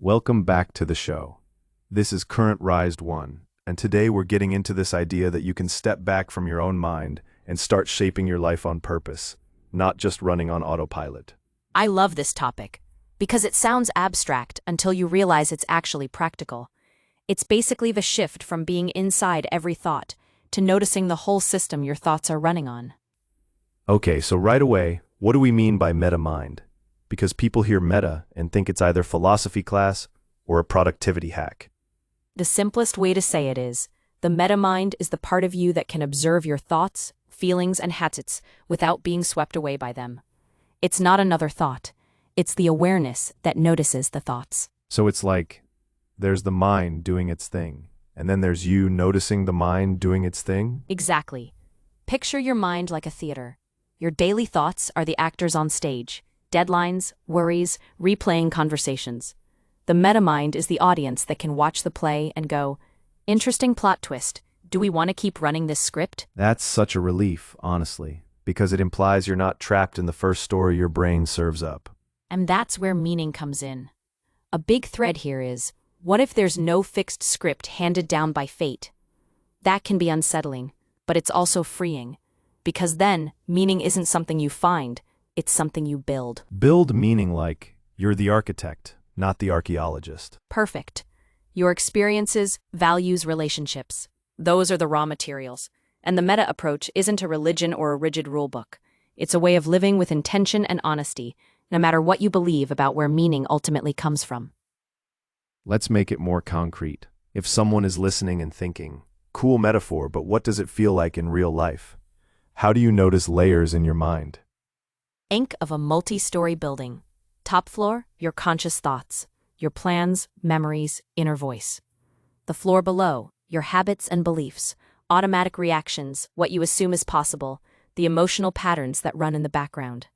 Welcome back to the show. This is Current Rised 1, and today we're getting into this idea that you can step back from your own mind and start shaping your life on purpose, not just running on autopilot. I love this topic because it sounds abstract until you realize it's actually practical. It's basically the shift from being inside every thought to noticing the whole system your thoughts are running on. Okay, so right away, what do we mean by meta-mind? Because people hear meta and think it's either philosophy class or a productivity hack. The simplest way to say it is, the metamind is the part of you that can observe your thoughts, feelings, and habits without being swept away by them. It's not another thought. It's the awareness that notices the thoughts. So it's like, there's the mind doing its thing, and then there's you noticing the mind doing its thing? Exactly. Picture your mind like a theater. Your daily thoughts are the actors on stage, deadlines, worries, replaying conversations. The metamind is the audience that can watch the play and go, interesting plot twist. Do we want to keep running this script? That's such a relief, honestly, because it implies you're not trapped in the first story your brain serves up. And that's where meaning comes in. A big thread here is, what if there's no fixed script handed down by fate? That can be unsettling, but it's also freeing. Because then, meaning isn't something you find, it's something you build. Build meaning like you're the architect, not the archaeologist. Perfect. Your experiences, values, relationships. Those are the raw materials. And the meta approach isn't a religion or a rigid rulebook. It's a way of living with intention and honesty, no matter what you believe about where meaning ultimately comes from. Let's make it more concrete. If someone is listening and thinking, cool metaphor, but what does it feel like in real life? How do you notice layers in your mind? Think of a multi-story building. Top floor, your conscious thoughts, your plans, memories, inner voice. The floor below, your habits and beliefs, automatic reactions, what you assume is possible, the emotional patterns that run in the background.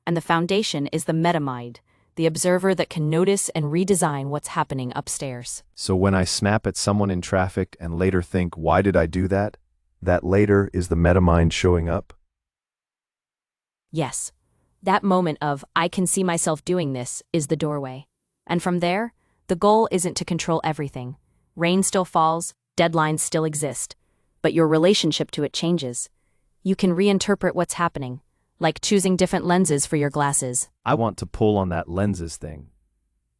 And the foundation is the metamind, the observer that can notice and redesign what's happening upstairs. So when I snap at someone in traffic and later think, why did I do that? That later is the metamind showing up? Yes. That moment of, I can see myself doing this, is the doorway. And from there, the goal isn't to control everything. Rain still falls, deadlines still exist, but your relationship to it changes. You can reinterpret what's happening, like choosing different lenses for your glasses. I want to pull on that lenses thing,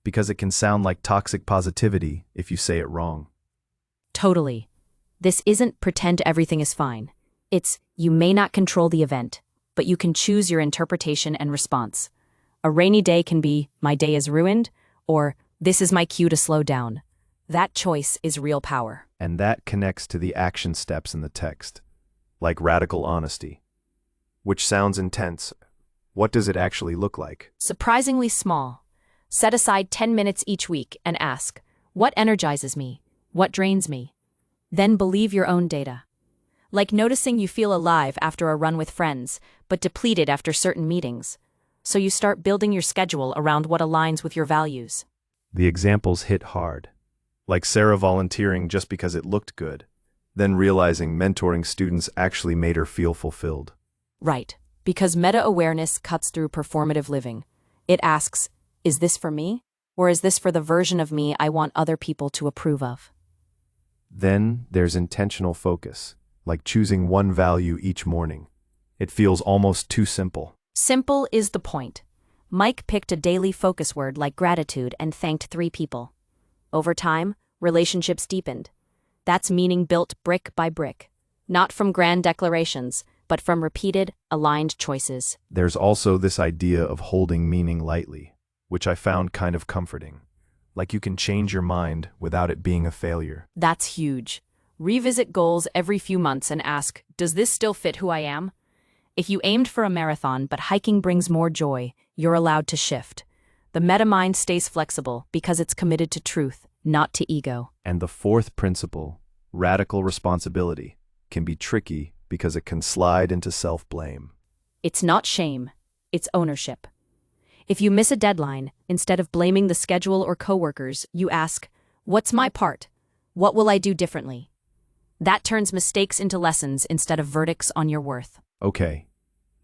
because it can sound like toxic positivity if you say it wrong. Totally. This isn't pretend everything is fine. It's, you may not control the event, but you can choose your interpretation and response. A rainy day can be, my day is ruined, or this is my cue to slow down. That choice is real power. And that connects to the action steps in the text, like radical honesty, which sounds intense. What does it actually look like? Surprisingly small. Set aside 10 minutes each week and ask, what energizes me? What drains me? Then believe your own data. Like noticing you feel alive after a run with friends, but depleted after certain meetings. So you start building your schedule around what aligns with your values. The examples hit hard. Like Sarah volunteering just because it looked good, then realizing mentoring students actually made her feel fulfilled. Right, because meta-awareness cuts through performative living. It asks, is this for me? Or is this for the version of me I want other people to approve of? Then there's intentional focus, like choosing one value each morning. It feels almost too simple. Simple is the point. Mike picked a daily focus word like gratitude and thanked 3 people. Over time, relationships deepened. That's meaning built brick by brick, not from grand declarations, but from repeated, aligned choices. There's also this idea of holding meaning lightly, which I found kind of comforting. Like you can change your mind without it being a failure. That's huge. Revisit goals every few months and ask, does this still fit who I am? If you aimed for a marathon but hiking brings more joy, you're allowed to shift. The metamind stays flexible because it's committed to truth, not to ego. And the fourth principle, radical responsibility, can be tricky because it can slide into self-blame. It's not shame, it's ownership. If you miss a deadline, instead of blaming the schedule or coworkers, you ask, what's my part? What will I do differently? That turns mistakes into lessons instead of verdicts on your worth. Okay,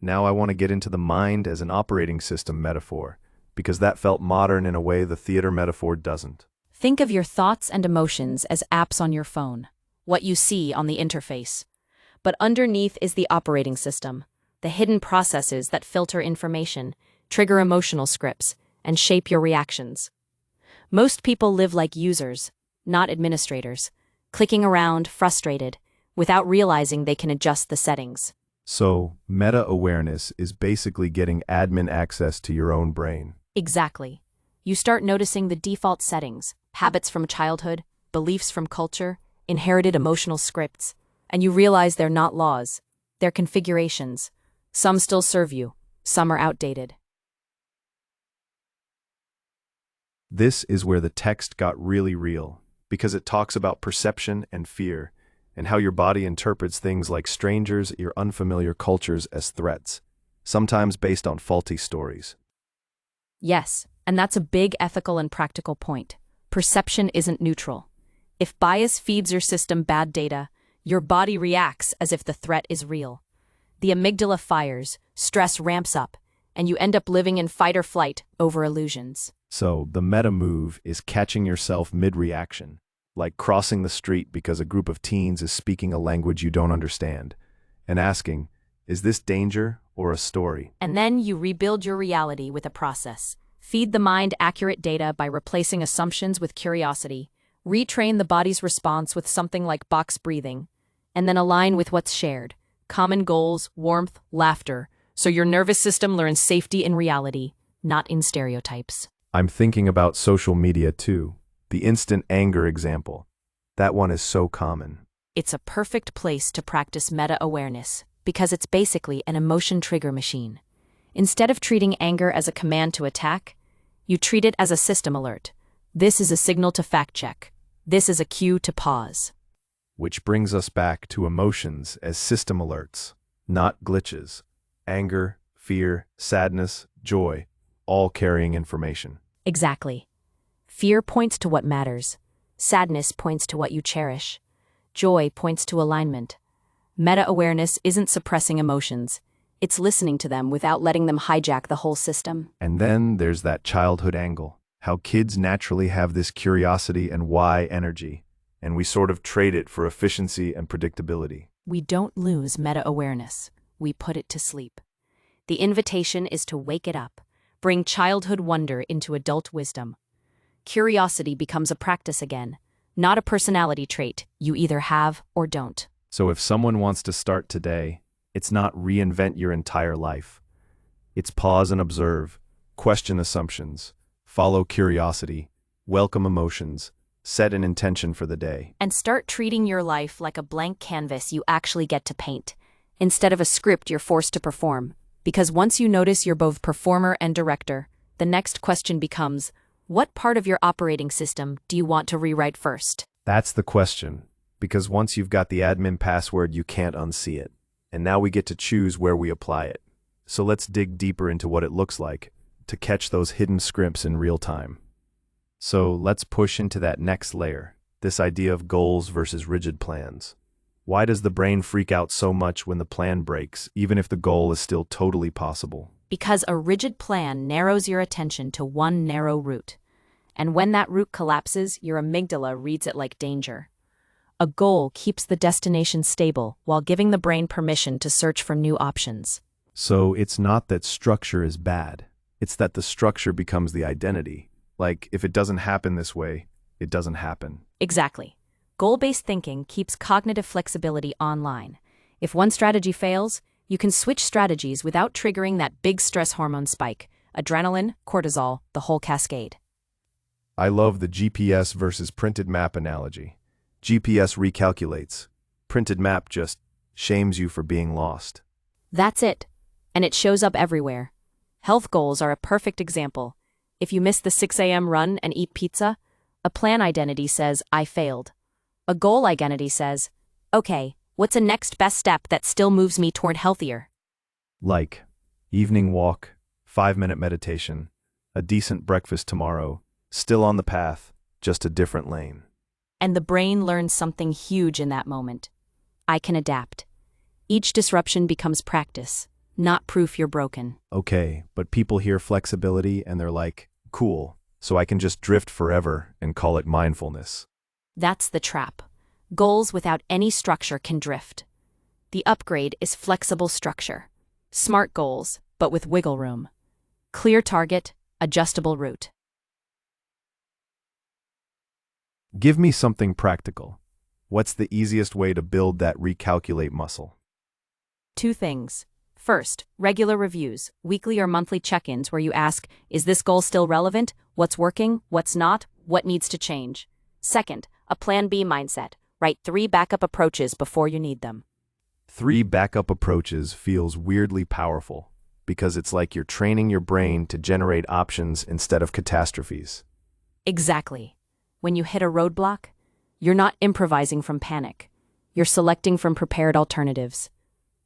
now I want to get into the mind as an operating system metaphor, because that felt modern in a way the theater metaphor doesn't. Think of your thoughts and emotions as apps on your phone, what you see on the interface. But underneath is the operating system, the hidden processes that filter information, trigger emotional scripts, and shape your reactions. Most people live like users, not administrators, clicking around, frustrated, without realizing they can adjust the settings. So, meta-awareness is basically getting admin access to your own brain. Exactly. You start noticing the default settings, habits from childhood, beliefs from culture, inherited emotional scripts, and you realize they're not laws, they're configurations. Some still serve you, some are outdated. This is where the text got really real, because it talks about perception and fear, and how your body interprets things like strangers or unfamiliar cultures as threats, sometimes based on faulty stories. Yes, and that's a big ethical and practical point. Perception isn't neutral. If bias feeds your system bad data, your body reacts as if the threat is real. The amygdala fires, stress ramps up, and you end up living in fight or flight over illusions. So, the meta move is catching yourself mid-reaction, like crossing the street because a group of teens is speaking a language you don't understand, and asking, is this danger or a story? And then you rebuild your reality with a process. Feed the mind accurate data by replacing assumptions with curiosity, retrain the body's response with something like box breathing, and then align with what's shared, common goals, warmth, laughter, so your nervous system learns safety in reality, not in stereotypes. I'm thinking about social media too. The instant anger example. That one is so common. It's a perfect place to practice meta-awareness because it's basically an emotion trigger machine. Instead of treating anger as a command to attack, you treat it as a system alert. This is a signal to fact check. This is a cue to pause. Which brings us back to emotions as system alerts, not glitches. Anger, fear, sadness, joy, all carrying information. Exactly. Fear points to what matters. Sadness points to what you cherish. Joy points to alignment. Meta-awareness isn't suppressing emotions. It's listening to them without letting them hijack the whole system. And then there's that childhood angle, how kids naturally have this curiosity and why energy, and we sort of trade it for efficiency and predictability. We don't lose meta-awareness. We put it to sleep. The invitation is to wake it up, bring childhood wonder into adult wisdom. Curiosity becomes a practice again, not a personality trait you either have or don't. So if someone wants to start today, it's not reinvent your entire life. It's pause and observe, question assumptions, follow curiosity, welcome emotions, set an intention for the day. And start treating your life like a blank canvas you actually get to paint, instead of a script you're forced to perform. Because once you notice you're both performer and director, the next question becomes, what part of your operating system do you want to rewrite first? That's the question, because once you've got the admin password, you can't unsee it. And now we get to choose where we apply it. So let's dig deeper into what it looks like to catch those hidden scripts in real time. So let's push into that next layer, this idea of goals versus rigid plans. Why does the brain freak out so much when the plan breaks, even if the goal is still totally possible? Because a rigid plan narrows your attention to one narrow route. And when that route collapses, your amygdala reads it like danger. A goal keeps the destination stable while giving the brain permission to search for new options. So it's not that structure is bad. It's that the structure becomes the identity. Like, if it doesn't happen this way, it doesn't happen. Exactly. Goal-based thinking keeps cognitive flexibility online. If one strategy fails, you can switch strategies without triggering that big stress hormone spike, adrenaline, cortisol, the whole cascade. I love the GPS versus printed map analogy. GPS recalculates. Printed map just shames you for being lost. That's it. And it shows up everywhere. Health goals are a perfect example. If you miss the 6 a.m. run and eat pizza, a plan identity says, I failed. A goal identity says, okay, what's a next best step that still moves me toward healthier? Like, evening walk, 5-minute meditation, a decent breakfast tomorrow, still on the path, just a different lane. And the brain learns something huge in that moment. I can adapt. Each disruption becomes practice, not proof you're broken. Okay, but people hear flexibility and they're like, cool, so I can just drift forever and call it mindfulness. That's the trap. Goals without any structure can drift. The upgrade is flexible structure. Smart goals, but with wiggle room. Clear target, adjustable route. Give me something practical. What's the easiest way to build that recalculate muscle? 2 things. First, regular reviews, weekly or monthly check-ins where you ask, is this goal still relevant? What's working? What's not? What needs to change? Second, a plan B mindset. Write 3 backup approaches before you need them. 3 backup approaches feels weirdly powerful because it's like you're training your brain to generate options instead of catastrophes. Exactly. When you hit a roadblock, you're not improvising from panic. You're selecting from prepared alternatives.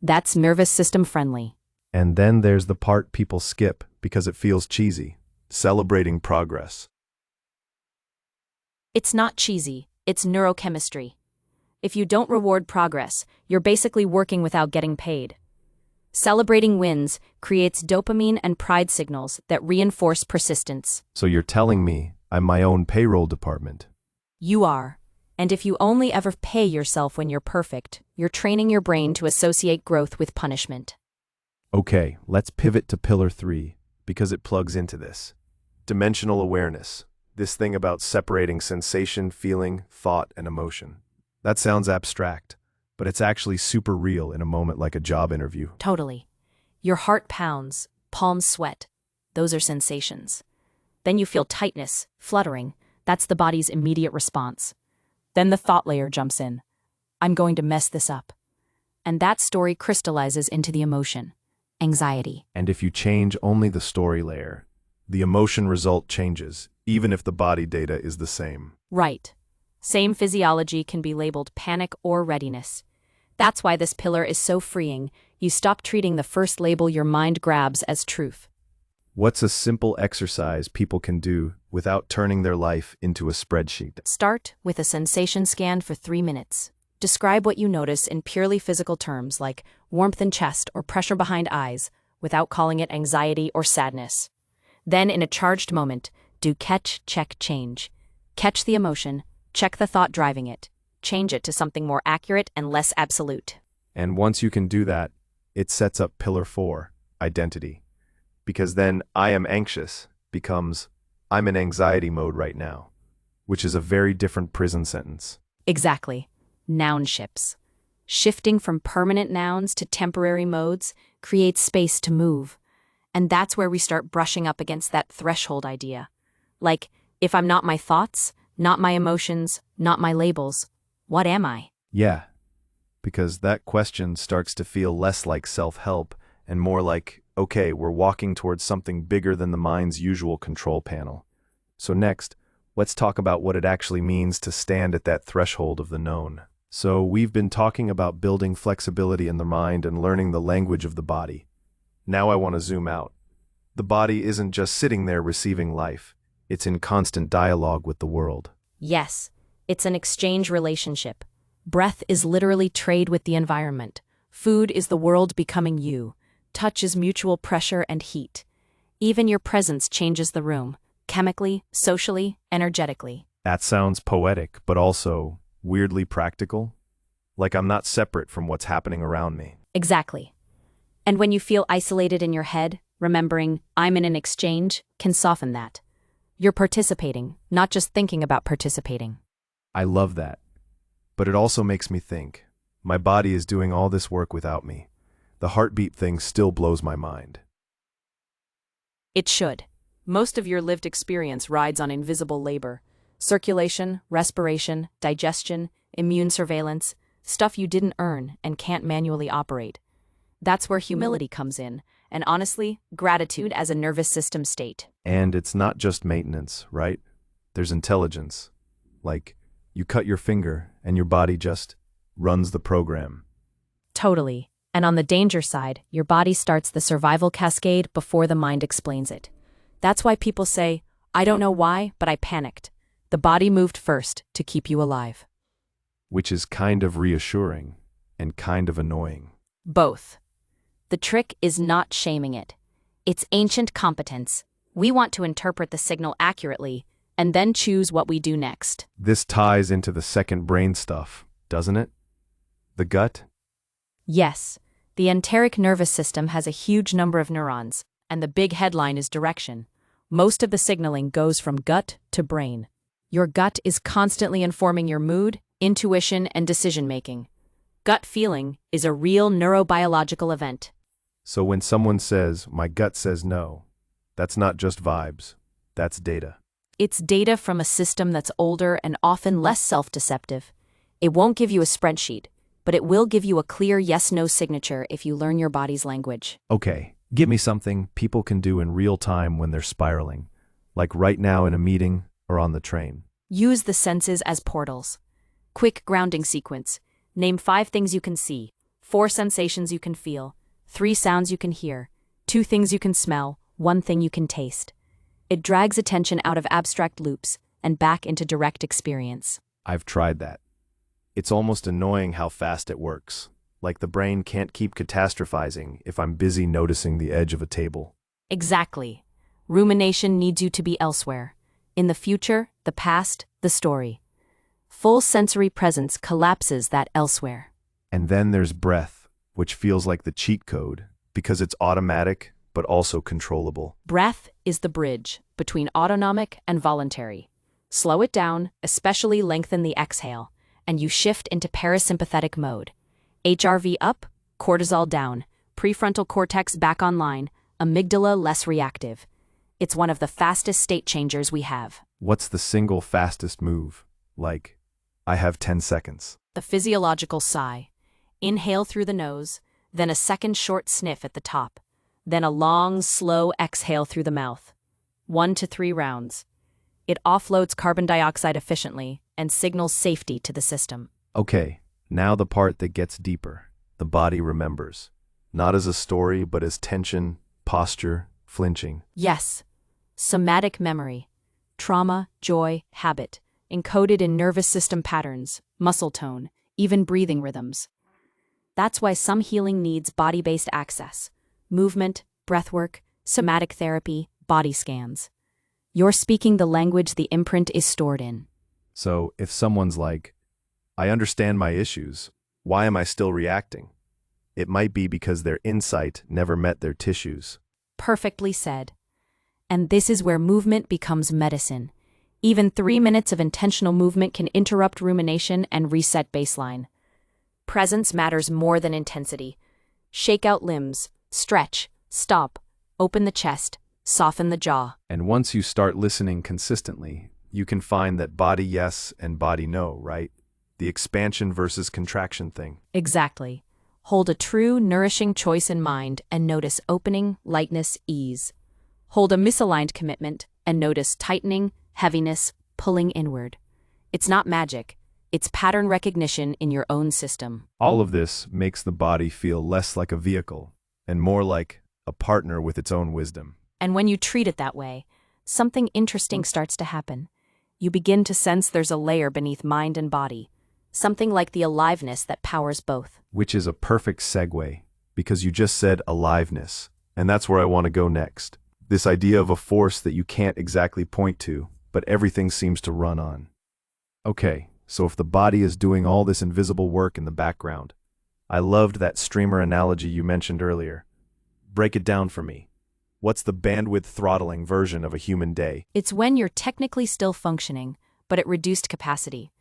That's nervous system friendly. And then there's the part people skip because it feels cheesy, celebrating progress. It's not cheesy, it's neurochemistry. If you don't reward progress, you're basically working without getting paid. Celebrating wins creates dopamine and pride signals that reinforce persistence. So you're telling me I'm my own payroll department? You are. And if you only ever pay yourself when you're perfect, you're training your brain to associate growth with punishment. Okay, let's pivot to pillar 3 because it plugs into this. Dimensional awareness. This thing about separating sensation, feeling, thought, and emotion. That sounds abstract, but it's actually super real in a moment like a job interview. Totally. Your heart pounds, palms sweat. Those are sensations. Then you feel tightness, fluttering. That's the body's immediate response. Then the thought layer jumps in. I'm going to mess this up. And that story crystallizes into the emotion, anxiety. And if you change only the story layer, the emotion result changes, even if the body data is the same. Right. Same physiology can be labeled panic or readiness. That's why this pillar is so freeing. You stop treating the first label your mind grabs as truth. What's a simple exercise people can do without turning their life into a spreadsheet? Start with a sensation scan for 3 minutes. Describe what you notice in purely physical terms like warmth in chest or pressure behind eyes without calling it anxiety or sadness. Then in a charged moment, do catch, check, change. Catch the emotion, check the thought driving it, change it to something more accurate and less absolute. And once you can do that, it sets up pillar 4, identity. Because then I am anxious becomes I'm in anxiety mode right now, which is a very different prison sentence. Exactly. Noun shifts. Shifting from permanent nouns to temporary modes creates space to move. And that's where we start brushing up against that threshold idea. Like, if I'm not my thoughts, not my emotions, not my labels, what am I? Yeah, because that question starts to feel less like self-help and more like, okay, we're walking towards something bigger than the mind's usual control panel. So next, let's talk about what it actually means to stand at that threshold of the known. So we've been talking about building flexibility in the mind and learning the language of the body. Now I want to zoom out. The body isn't just sitting there receiving life. It's in constant dialogue with the world. Yes, it's an exchange relationship. Breath is literally trade with the environment. Food is the world becoming you. Touch is mutual pressure and heat. Even your presence changes the room, chemically, socially, energetically. That sounds poetic, but also weirdly practical. Like I'm not separate from what's happening around me. Exactly. And when you feel isolated in your head, remembering I'm in an exchange can soften that. You're participating, not just thinking about participating. I love that. But it also makes me think, my body is doing all this work without me. The heartbeat thing still blows my mind. It should. Most of your lived experience rides on invisible labor. Circulation, respiration, digestion, immune surveillance, stuff you didn't earn and can't manually operate. That's where humility comes in, and honestly, gratitude as a nervous system state. And it's not just maintenance, right? There's intelligence. Like, you cut your finger and your body just runs the program. Totally. And on the danger side, your body starts the survival cascade before the mind explains it. That's why people say, I don't know why, but I panicked. The body moved first to keep you alive. Which is kind of reassuring and kind of annoying. Both. The trick is not shaming it. It's ancient competence. We want to interpret the signal accurately and then choose what we do next. This ties into the second brain stuff, doesn't it? The gut? Yes, the enteric nervous system has a huge number of neurons, and the big headline is direction. Most of the signaling goes from gut to brain. Your gut is constantly informing your mood, intuition, and decision-making. Gut feeling is a real neurobiological event. So when someone says, "My gut says no," that's not just vibes, that's data. It's data from a system that's older and often less self-deceptive. It won't give you a spreadsheet, but it will give you a clear yes-no signature if you learn your body's language. Okay, give me something people can do in real time when they're spiraling, like right now in a meeting or on the train. Use the senses as portals. Quick grounding sequence. Name 5 things you can see, 4 sensations you can feel, 3 sounds you can hear, 2 things you can smell, 1 thing you can taste. It drags attention out of abstract loops and back into direct experience. I've tried that. It's almost annoying how fast it works. Like the brain can't keep catastrophizing if I'm busy noticing the edge of a table. Exactly. Rumination needs you to be elsewhere. In the future, the past, the story. Full sensory presence collapses that elsewhere. And then there's breath, which feels like the cheat code, because it's automatic, but also controllable. Breath is the bridge between autonomic and voluntary. Slow it down, especially lengthen the exhale, and you shift into parasympathetic mode. HRV up, cortisol down, prefrontal cortex back online, amygdala less reactive. It's one of the fastest state changers we have. What's the single fastest move? Like, I have 10 seconds. The physiological sigh. Inhale through the nose, then a second short sniff at the top. Then a long, slow exhale through the mouth. 1 to 3 rounds. It offloads carbon dioxide efficiently and signals safety to the system. Okay, now the part that gets deeper. The body remembers. Not as a story, but as tension, posture, flinching. Yes. Somatic memory. Trauma, joy, habit. Encoded in nervous system patterns, muscle tone, even breathing rhythms. That's why some healing needs body-based access. Movement, breathwork, somatic therapy, body scans. You're speaking the language the imprint is stored in. So if someone's like, "I understand my issues, why am I still reacting?" It might be because their insight never met their tissues. Perfectly said. And this is where movement becomes medicine. Even 3 minutes of intentional movement can interrupt rumination and reset baseline. Presence matters more than intensity. Shake out limbs, stretch, stop, open the chest, soften the jaw. And once you start listening consistently, you can find that body yes and body no, right? The expansion versus contraction thing. Exactly. Hold a true, nourishing choice in mind and notice opening, lightness, ease. Hold a misaligned commitment and notice tightening, heaviness, pulling inward. It's not magic. It's pattern recognition in your own system. All of this makes the body feel less like a vehicle and more like a partner with its own wisdom. And when you treat it that way, something interesting starts to happen. You begin to sense there's a layer beneath mind and body, something like the aliveness that powers both. Which is a perfect segue, because you just said aliveness, and that's where I want to go next. This idea of a force that you can't exactly point to, but everything seems to run on. Okay, so if the body is doing all this invisible work in the background, I loved that streamer analogy you mentioned earlier. Break it down for me. What's the bandwidth throttling version of a human day? It's when you're technically still functioning, but at reduced capacity.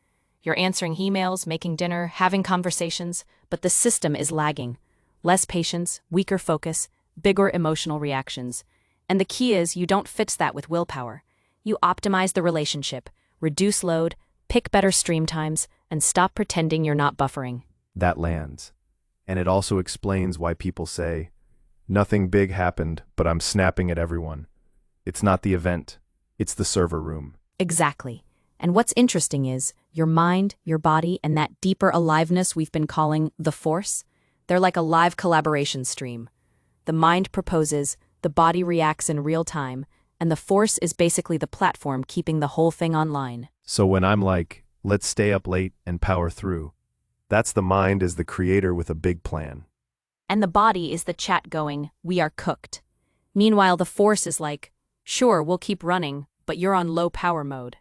You're answering emails, making dinner, having conversations, but the system is lagging. Less patience, weaker focus, bigger emotional reactions. And the key is you don't fix that with willpower. You optimize the relationship, reduce load, pick better stream times, and stop pretending you're not buffering. That lands. And it also explains why people say, "Nothing big happened, but I'm snapping at everyone." It's not the event, it's the server room. Exactly. And what's interesting is, your mind, your body, and that deeper aliveness we've been calling the force, they're like a live collaboration stream. The mind proposes, the body reacts in real time, and the force is basically the platform keeping the whole thing online. So when I'm like, "Let's stay up late and power through," that's the mind as the creator with a big plan. And the body is the chat going, "We are cooked." Meanwhile, the force is like, "Sure, we'll keep running, but you're on low power mode."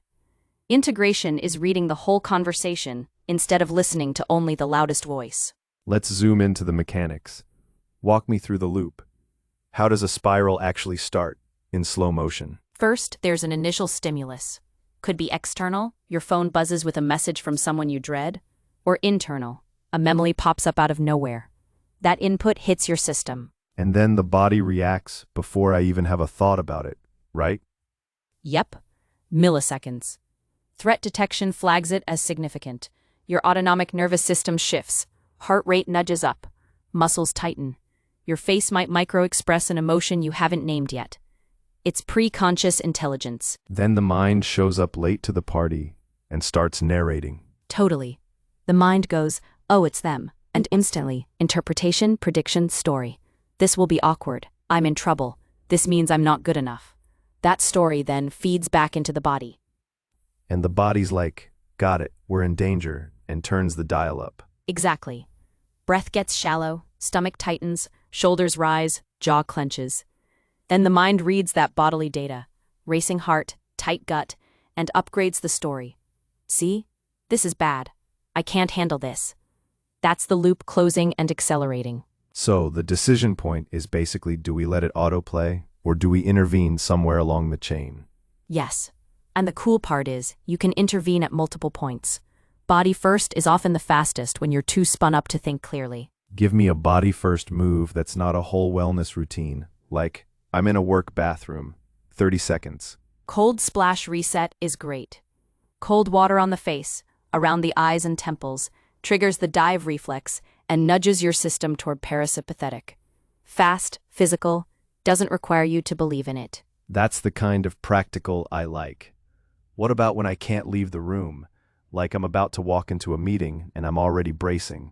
Integration is reading the whole conversation instead of listening to only the loudest voice. Let's zoom into the mechanics. Walk me through the loop. How does a spiral actually start in slow motion? First, there's an initial stimulus. Could be external, your phone buzzes with a message from someone you dread, or internal, a memory pops up out of nowhere. That input hits your system. And then the body reacts before I even have a thought about it, right? Yep, milliseconds. Threat detection flags it as significant. Your autonomic nervous system shifts, heart rate nudges up, muscles tighten. Your face might micro-express an emotion you haven't named yet. It's pre-conscious intelligence. Then the mind shows up late to the party and starts narrating. Totally. The mind goes, "Oh, it's them," and instantly, interpretation, prediction, story. This will be awkward. I'm in trouble. This means I'm not good enough. That story then feeds back into the body. And the body's like, got it, we're in danger, and turns the dial up. Exactly. Breath gets shallow, stomach tightens, shoulders rise, jaw clenches. Then the mind reads that bodily data, racing heart, tight gut, and upgrades the story. See? This is bad. I can't handle this. That's the loop closing and accelerating. So the decision point is basically, do we let it autoplay, or do we intervene somewhere along the chain? Yes. And the cool part is, you can intervene at multiple points. Body first is often the fastest when you're too spun up to think clearly. Give me a body-first move that's not a whole wellness routine, like, I'm in a work bathroom, 30 seconds. Cold splash reset is great. Cold water on the face, around the eyes and temples, triggers the dive reflex and nudges your system toward parasympathetic. Fast, physical, doesn't require you to believe in it. That's the kind of practical I like. What about when I can't leave the room? Like I'm about to walk into a meeting and I'm already bracing.